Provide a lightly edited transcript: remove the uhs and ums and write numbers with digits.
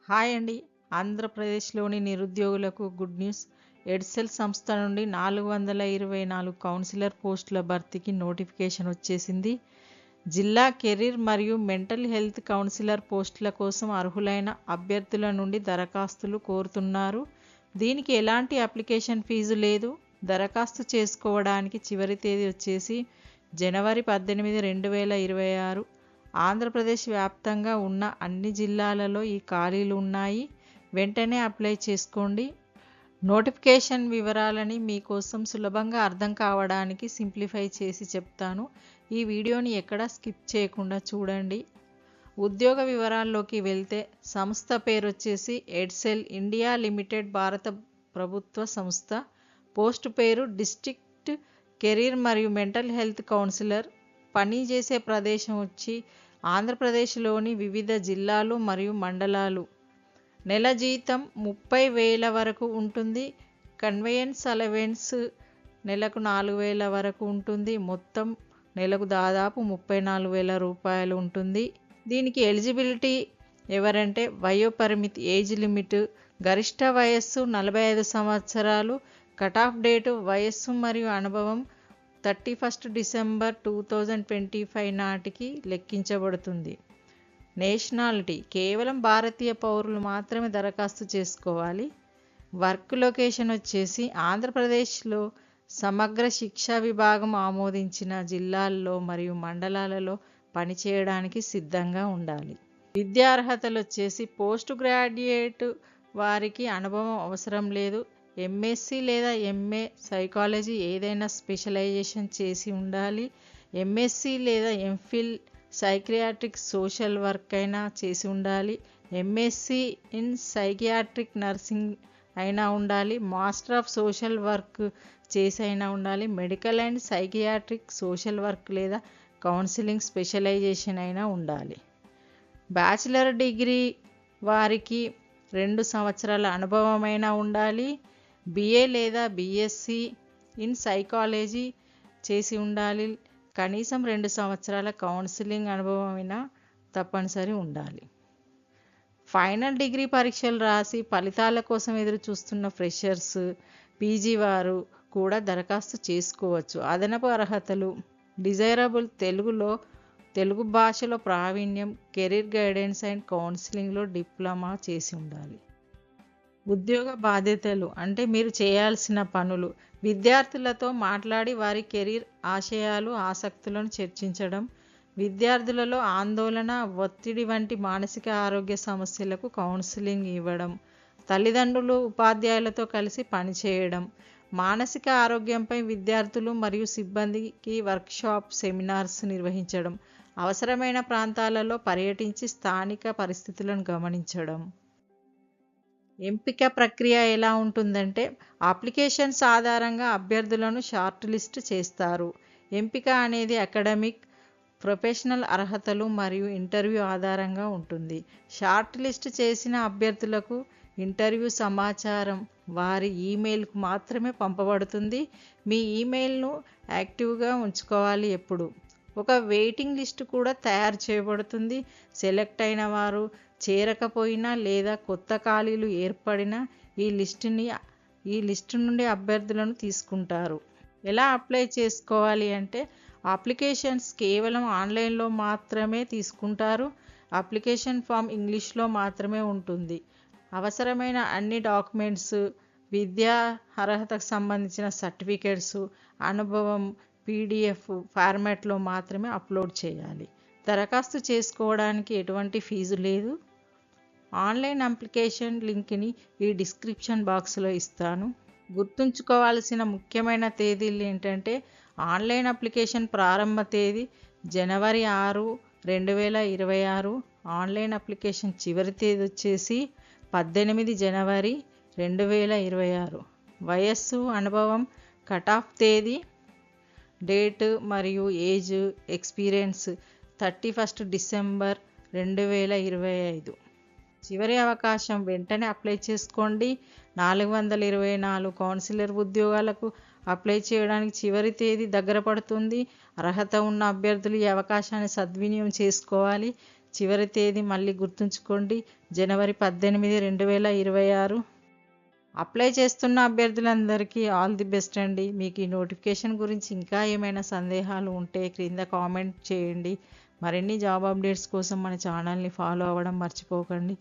Hi అండి. ఆంధ్రప్రదేశ్లోని నిరుద్యోగులకు గుడ్ న్యూస్. ఎడ్సెల్ సంస్థ నుండి 424 కౌన్సిలర్ పోస్టుల భర్తీకి నోటిఫికేషన్ వచ్చేసింది. జిల్లా కెరీర్ మరియు మెంటల్ హెల్త్ కౌన్సిలర్ పోస్టుల కోసం అర్హులైన అభ్యర్థుల నుండి దరఖాస్తులు కోరుతున్నారు. దీనికి ఎలాంటి అప్లికేషన్ ఫీజు లేదు. దరఖాస్తు చేసుకోవడానికి చివరి తేదీ వచ్చేసి జనవరి 18, 2026. ఆంధ్రప్రదేశ్ వ్యాప్తంగా ఉన్న అన్ని జిల్లాలలో ఈ ఖాళీలు ఉన్నాయి. వెంటనే అప్లై చేసుకోండి. నోటిఫికేషన్ వివరాలని మీకోసం సులభంగా అర్థం కావడానికి సింప్లిఫై చేసి చెప్తాను. ఈ వీడియోని ఎక్కడా స్కిప్ చేయకుండా చూడండి. ఉద్యోగ వివరాల్లోకి వెళ్తే సంస్థ పేరు వచ్చేసి ఎడ్సెల్ ఇండియా లిమిటెడ్, భారత ప్రభుత్వ సంస్థ. పోస్టు పేరు డిస్ట్రిక్ట్ కెరీర్ మరియు మెంటల్ హెల్త్ కౌన్సిలర్. పని చేసే ప్రదేశం వచ్చి ఆంధ్రప్రదేశ్లోని వివిధ జిల్లాలు మరియు మండలాలు. నెల జీతం 30,000 వరకు ఉంటుంది. కన్వేయన్స్ అలవెన్స్ నెలకు 4,000 వరకు ఉంటుంది. మొత్తం నెలకు దాదాపు 34,000 రూపాయలు ఉంటుంది. దీనికి ఎలిజిబిలిటీ ఎవరంటే వయోపరిమితి, ఏజ్ లిమిట్, గరిష్ట వయస్సు 45 సంవత్సరాలు. కట్ ఆఫ్ డేటు వయస్సు మరియు అనుభవం 31 డిసెంబర్ 2025 నాటికి లెక్కించబడుతుంది. నేషనాలిటీ కేవలం భారతీయ పౌరులు మాత్రమే దరఖాస్తు చేసుకోవాలి. వర్క్ లొకేషన్ వచ్చేసి ఆంధ్రప్రదేశ్లో సమగ్ర శిక్షా విభాగం ఆమోదించిన జిల్లాల్లో మరియు మండలాలలో పనిచేయడానికి సిద్ధంగా ఉండాలి. విద్యార్హతలు వచ్చేసి పోస్ట్ గ్రాడ్యుయేట్ వారికి అనుభవం అవసరం లేదు. ఎంఎస్సి లేదా ఎంఏ సైకాలజీ ఏదైనా స్పెషలైజేషన్ చేసి ఉండాలి. ఎంఎస్సి లేదా ఎంఫిల్ సైకియాట్రిక్ సోషల్ వర్క్ అయినా చేసి ఉండాలి. ఎంఎస్సి ఇన్ సైకియాట్రిక్ నర్సింగ్ అయినా ఉండాలి. మాస్టర్ ఆఫ్ సోషల్ వర్క్ చేసి అయినా ఉండాలి. Medical and psychiatric social work లేదా కౌన్సిలింగ్ స్పెషలైజేషన్ అయినా ఉండాలి. బ్యాచిలర్ డిగ్రీ వారికి 2 సంవత్సరాల అనుభవమైనా ఉండాలి. బిఏ లేదా బిఎస్సి ఇన్ సైకాలజీ చేసి ఉండాలి. కనీసం 2 సంవత్సరాల కౌన్సిలింగ్ అనుభవమైనా తప్పనిసరి ఉండాలి. ఫైనల్ డిగ్రీ పరీక్షలు రాసి ఫలితాల కోసం ఎదురు చూస్తున్న ఫ్రెషర్స్, పీజీ వారు కూడా దరఖాస్తు చేసుకోవచ్చు. అదనపు అర్హతలు డిజైరబుల్ తెలుగు భాషలో ప్రావీణ్యం, కెరీర్ గైడెన్స్ అండ్ కౌన్సిలింగ్లో డిప్లొమా చేసి ఉండాలి. ఉద్యోగ బాధ్యతలు అంటే మీరు చేయాల్సిన పనులు: విద్యార్థులతో మాట్లాడి వారి కెరీర్ ఆశయాలు, ఆసక్తులను చర్చించడం, విద్యార్థులలో ఆందోళన, ఒత్తిడి వంటి మానసిక ఆరోగ్య సమస్యలకు కౌన్సిలింగ్ ఇవ్వడం, తల్లిదండ్రులు, ఉపాధ్యాయులతో కలిసి పనిచేయడం, మానసిక ఆరోగ్యంపై విద్యార్థులు మరియు సిబ్బందికి వర్క్షాప్, సెమినార్స్ నిర్వహించడం, అవసరమైన ప్రాంతాలలో పర్యటించి స్థానిక పరిస్థితులను గమనించడం. ఎంపిక ప్రక్రియ ఎలా ఉంటుందంటే అప్లికేషన్స్ ఆధారంగా అభ్యర్థులను షార్ట్ లిస్ట్ చేస్తారు. ఎంపిక అనేది అకాడమిక్, ప్రొఫెషనల్ అర్హతలు మరియు ఇంటర్వ్యూ ఆధారంగా ఉంటుంది. షార్ట్ లిస్ట్ చేసిన అభ్యర్థులకు ఇంటర్వ్యూ సమాచారం వారి ఈమెయిల్కు మాత్రమే పంపబడుతుంది. మీ ఈమెయిల్ను యాక్టివ్గా ఉంచుకోవాలి ఎప్పుడు. ఒక వెయిటింగ్ లిస్ట్ కూడా తయారు చేయబడుతుంది. సెలెక్ట్ అయిన వారు చేరకపోయినా లేదా కొత్త ఖాళీలు ఏర్పడినా ఈ లిస్టు నుండి అభ్యర్థులను తీసుకుంటారు. ఎలా అప్లై చేసుకోవాలి అంటే అప్లికేషన్స్ కేవలం ఆన్లైన్లో మాత్రమే తీసుకుంటారు. అప్లికేషన్ ఫామ్ ఇంగ్లీష్లో మాత్రమే ఉంటుంది. అవసరమైన అన్ని డాక్యుమెంట్స్, విద్యా అర్హతకు సంబంధించిన సర్టిఫికేట్స్, అనుభవం పీడిఎఫ్ ఫార్మాట్లో మాత్రమే అప్లోడ్ చేయాలి. దరఖాస్తు చేసుకోవడానికి ఎటువంటి ఫీజు లేదు. ఆన్లైన్ అప్లికేషన్ లింక్ని ఈ డిస్క్రిప్షన్ బాక్స్లో ఇస్తాను. గుర్తుంచుకోవాల్సిన ముఖ్యమైన తేదీలు ఏంటంటే ఆన్లైన్ అప్లికేషన్ ప్రారంభ తేదీ జనవరి 6, 2026. ఆన్లైన్ అప్లికేషన్ చివరి తేదీ వచ్చేసి 18 జనవరి 2026. వయస్సు, అనుభవం, కట్ ఆఫ్ తేదీ, డేట్ మరియు ఏజ్, ఎక్స్పీరియన్స్ 31 డిసెంబర్ 2025. చివరి అవకాశం, వెంటనే అప్లై చేసుకోండి. 424 కౌన్సిలర్ ఉద్యోగాలకు అప్లై చేయడానికి చివరి తేదీ దగ్గర పడుతుంది. అర్హత ఉన్న అభ్యర్థులు ఈ అవకాశాన్ని సద్వినియోగం చేసుకోవాలి. చివరి తేదీ మళ్ళీ గుర్తుంచుకోండి, జనవరి 18, 2026. అప్లై చేస్తున్న అభ్యర్థులందరికీ ఆల్ ది బెస్ట్ అండి. మీకు ఈ నోటిఫికేషన్ గురించి ఇంకా ఏమైనా సందేహాలు ఉంటే క్రింద కామెంట్ చేయండి. మరిన్ని జాబ్ అప్డేట్స్ కోసం మన ఛానల్ని ఫాలో అవ్వడం మర్చిపోకండి.